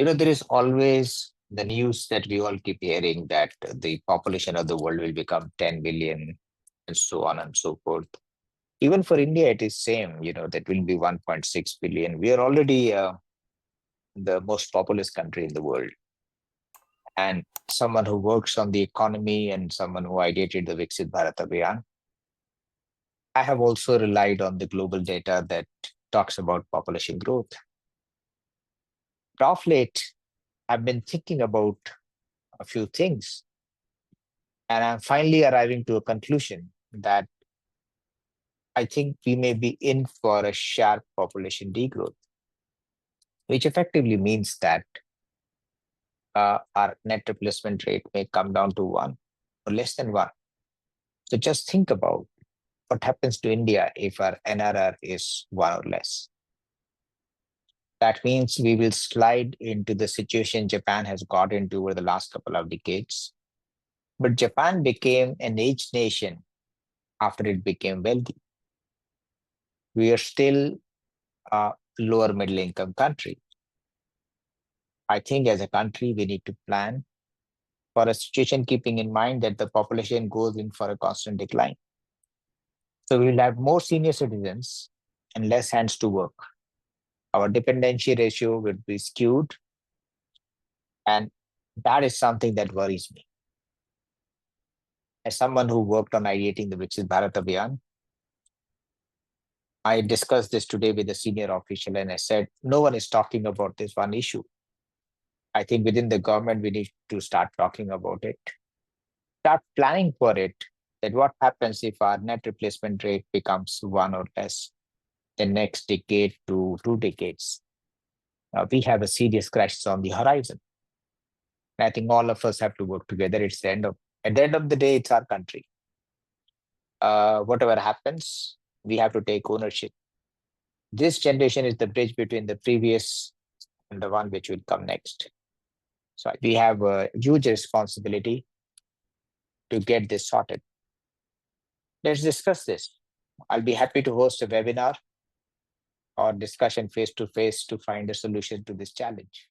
There is always the news that we all keep hearing that the population of the world will become 10 billion and so on and so forth. Even for India, it is same, that will be 1.6 billion. We are already the most populous country in the world. And someone who works on the economy and someone who ideated the Viksit Bharat Abhiyan, I have also relied on the global data that talks about population growth. But of late, I've been thinking about a few things, and I'm finally arriving to a conclusion that I think we may be in for a sharp population degrowth, which effectively means that our net replacement rate may come down to one or less than one. So just think about what happens to India if our NRR is one or less. That means we will slide into the situation Japan has got into over the last couple of decades. But Japan became an aged nation after it became wealthy. We are still a lower middle income country. I think as a country, we need to plan for a situation keeping in mind that the population goes in for a constant decline. So we will have more senior citizens and less hands to work. Our dependency ratio would be skewed, and that is something that worries me. As someone who worked on ideating the Viksit Bharat Abhiyan, I discussed this today with a senior official and I said, no one is talking about this one issue. I think within the government, we need to start talking about it, start planning for it, that what happens if our net replacement rate becomes one or less the next decade to 2 decades. We have a serious crisis on the horizon. And I think all of us have to work together. At the end of the day, it's our country. Whatever happens, we have to take ownership. This generation is the bridge between the previous and the one which will come next. So we have a huge responsibility to get this sorted. Let's discuss this. I'll be happy to host a webinar or discussion face to face to find a solution to this challenge.